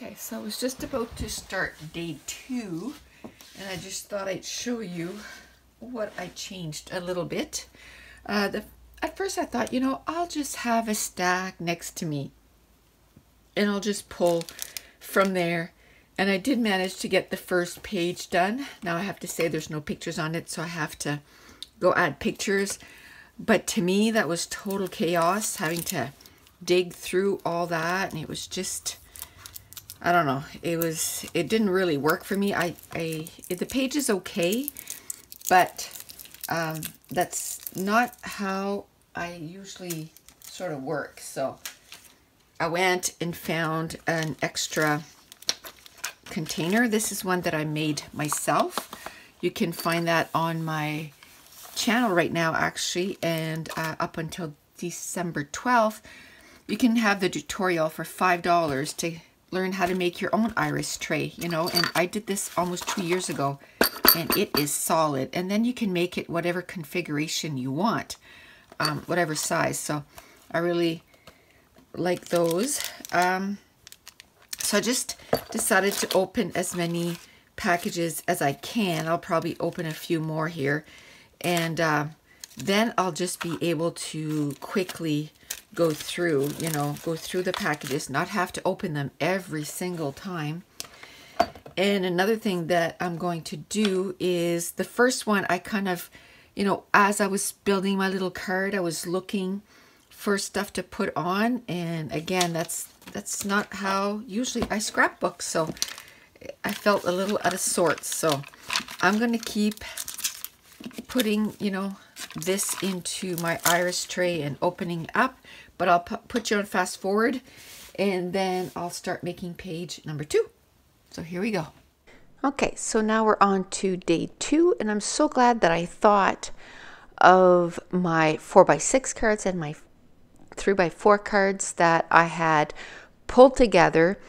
Okay, so I was just about to start day 2, and I just thought I'd show you what I changed a little bit. At first I thought, I'll just have a stack next to me, and I'll just pull from there. And I did manage to get the first page done. Now I have to say there's no pictures on it, so I have to go add pictures. But to me, that was total chaos, having to dig through all that, and it was just... I don't know. It didn't really work for me. The page is okay, but that's not how I usually sort of work. So I went and found an extra container. This is one that I made myself. You can find that on my channel right now, actually, and up until December 12th, you can have the tutorial for $5 to learn how to make your own iris tray, and I did this almost 2 years ago, and it is solid. And then you can make it whatever configuration you want, whatever size. So I really like those. So I just decided to open as many packages as I can. I'll probably open a few more here, and then I'll just be able to quickly go through the packages, not have to open them every single time. And another thing that I'm going to do is the first one, I kind of, as I was building my little card, I was looking for stuff to put on. And again, that's not how usually I scrapbook. So I felt a little out of sorts. So I'm going to keep putting, this into my iris tray and opening up, but I'll put you on fast forward, and then I'll start making page number 2. So here we go. Okay, so now we're on to day 2, and I'm so glad that I thought of my 4x6 cards and my 3x4 cards that I had pulled together.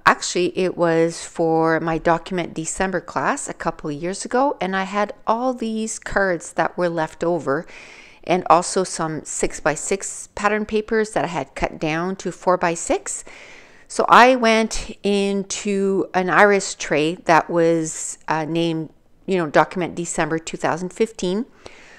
Actually, it was for my Document December class a couple of years ago, and I had all these cards that were left over, and also some 6x6 pattern papers that I had cut down to 4x6. So I went into an iris tray that was named, Document December 2015.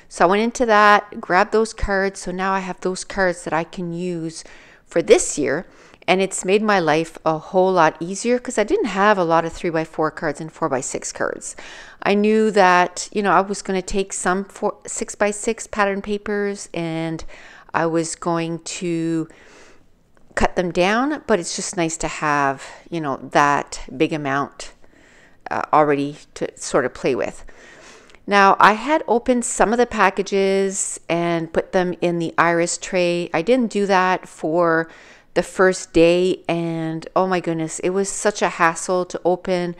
So I went into that, grabbed those cards. So now I have those cards that I can use for this year. And it's made my life a whole lot easier because I didn't have a lot of 3x4 cards and 4x6 cards. I knew that, I was going to take some 6x6 pattern papers and I was going to cut them down, but it's just nice to have, that big amount already to sort of play with. Now, I had opened some of the packages and put them in the iris tray. I didn't do that for the first day, and oh my goodness, it was such a hassle to open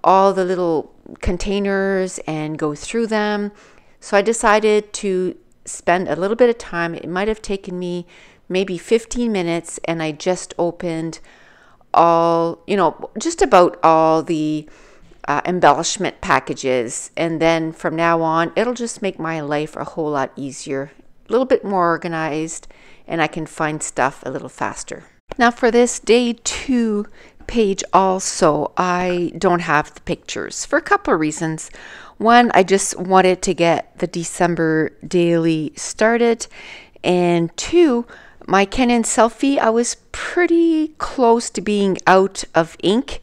all the little containers and go through them. So I decided to spend a little bit of time. It might have taken me maybe 15 minutes, and I just opened all, just about all the embellishment packages. And then from now on, it'll just make my life a whole lot easier, a little bit more organized, and I can find stuff a little faster. Now for this day 2 page also, I don't have the pictures for a couple of reasons. One, I just wanted to get the December daily started, and 2, my Canon selfie, I was pretty close to being out of ink,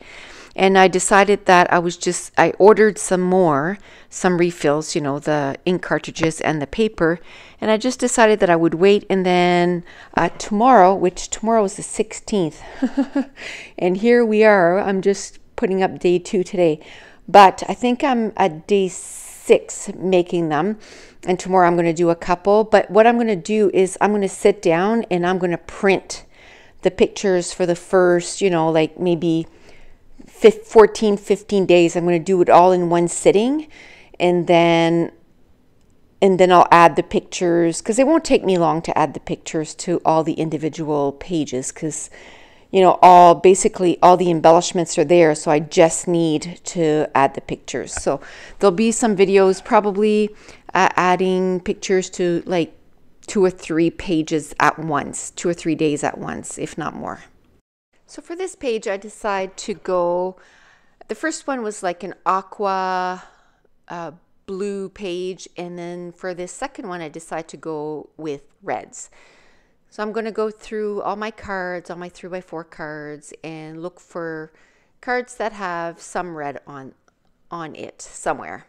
and I decided that I ordered some refills, the ink cartridges and the paper, and I just decided that I would wait, and then tomorrow is the 16th, and here we are. I'm just putting up day 2 today, but I think I'm at day 6 making them, and tomorrow I'm going to do a couple. But what I'm going to do is I'm going to sit down and I'm going to print the pictures for the first, like maybe 14, 15 days. I'm going to do it all in one sitting, and then I'll add the pictures, because it won't take me long to add the pictures to all the individual pages, because basically all the embellishments are there, so I just need to add the pictures. So there'll be some videos probably adding pictures to like 2 or 3 pages at once, 2 or 3 days at once, if not more. So for this page, I decided to go, the first one was like an aqua blue page. And then for this second one, I decided to go with reds. So I'm going to go through all my cards, all my 3x4 cards, and look for cards that have some red on it somewhere.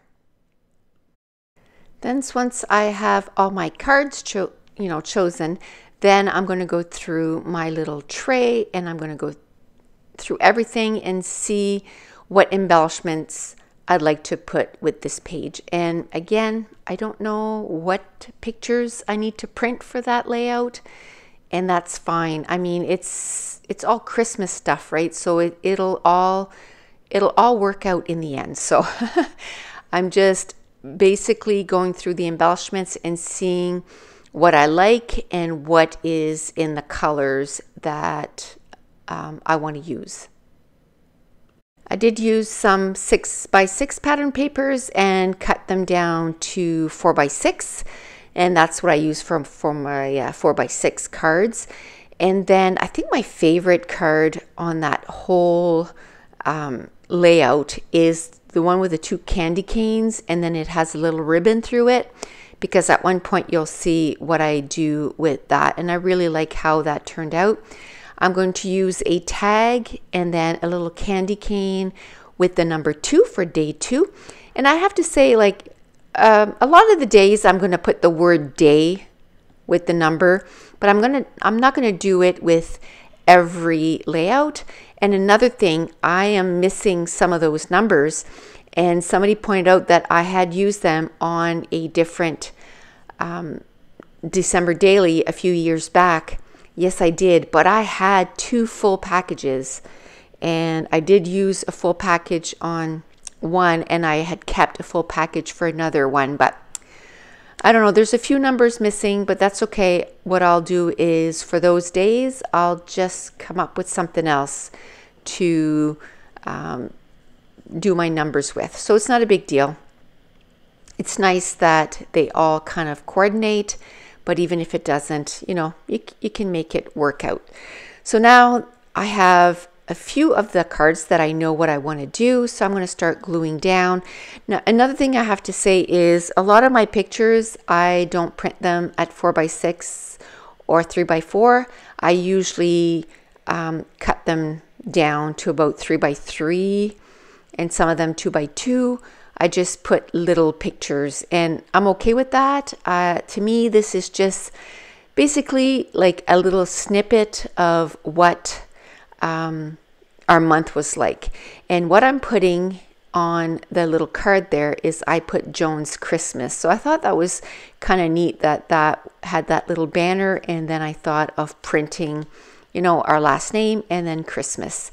Then once I have all my cards chosen, then I'm going to go through my little tray and I'm going to go through everything and see what embellishments I'd like to put with this page. And again, I don't know what pictures I need to print for that layout, and that's fine. I mean, it's all Christmas stuff, right? So it'll all work out in the end. So I'm just basically going through the embellishments and seeing what I like and what is in the colors that I want to use. I did use some 6x6 pattern papers and cut them down to 4x6, and that's what I use for my 4x6 cards. And then I think my favorite card on that whole layout is the one with the 2 candy canes, and then it has a little ribbon through it, because at one point you'll see what I do with that, and I really like how that turned out. I'm going to use a tag and then a little candy cane with the number 2 for day 2. And I have to say, like, a lot of the days I'm going to put the word day with the number, but I'm not going to do it with every layout. And another thing, I am missing some of those numbers, and somebody pointed out that I had used them on a different December daily a few years back. Yes, I did, but I had 2 full packages, and I did use a full package on one, and I had kept a full package for another one, but I don't know, there's a few numbers missing, but that's okay. What I'll do is, for those days, I'll just come up with something else to do my numbers with. So it's not a big deal. It's nice that they all kind of coordinate, but even if it doesn't, you can make it work out. So now I have a few of the cards that I know what I want to do, so I'm going to start gluing down. Now, another thing I have to say is a lot of my pictures, I don't print them at 4x6 or 3x4. I usually cut them down to about 3x3 and some of them 2x2. I just put little pictures, and I'm okay with that. To me, this is just basically like a little snippet of what our month was like. And what I'm putting on the little card there is I put Joan's Christmas. So I thought that was kind of neat that had that little banner, and then I thought of printing, our last name and then Christmas.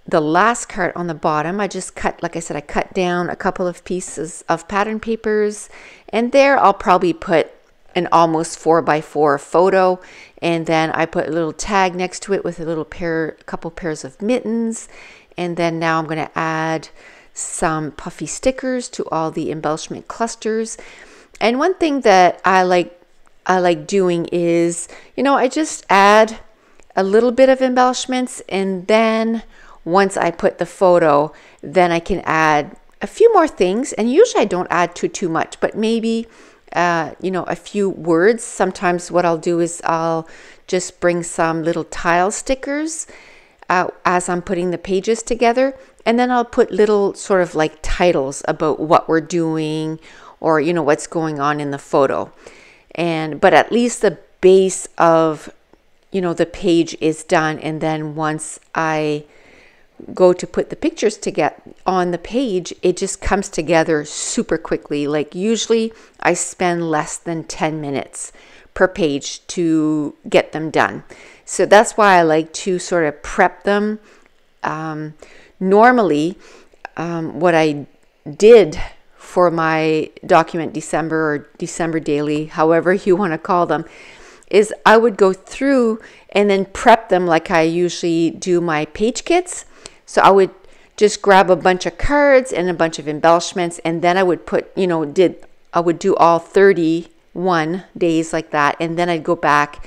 The last card on the bottom, I just cut, like I said, I cut down a couple of pieces of pattern papers, and there I'll probably put an almost 4x4 photo, and then I put a little tag next to it with a couple pairs of mittens, and then now I'm going to add some puffy stickers to all the embellishment clusters. And one thing that I like doing is, I just add a little bit of embellishments, and then once I put the photo, then I can add a few more things. And usually I don't add too much, but maybe, a few words. Sometimes what I'll do is I'll just bring some little tile stickers as I'm putting the pages together. And then I'll put little sort of like titles about what we're doing, or, what's going on in the photo. But at least the base of, the page is done. And then once I go to put the pictures together on the page, it just comes together super quickly. Like usually I spend less than 10 minutes per page to get them done. So that's why I like to sort of prep them. Normally, what I did for my document December or December daily, however you want to call them, is I would go through and then prep them like I usually do my page kits. So I would just grab a bunch of cards and a bunch of embellishments, and then I would put, I would do all 31 days like that, and then I'd go back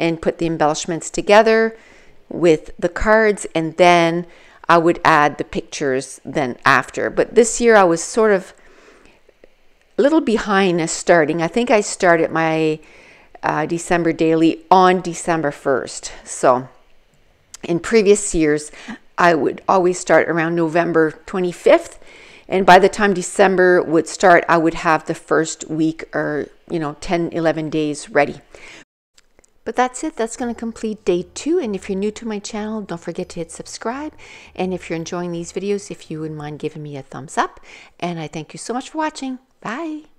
and put the embellishments together with the cards, and then I would add the pictures then after. But this year I was sort of a little behind starting. I think I started my December daily on December 1st. So in previous years, I would always start around November 25th. And by the time December would start, I would have the first week or, 10, 11 days ready. But that's it. That's going to complete day 2. And if you're new to my channel, don't forget to hit subscribe. And if you're enjoying these videos, if you wouldn't mind giving me a thumbs up. And I thank you so much for watching. Bye.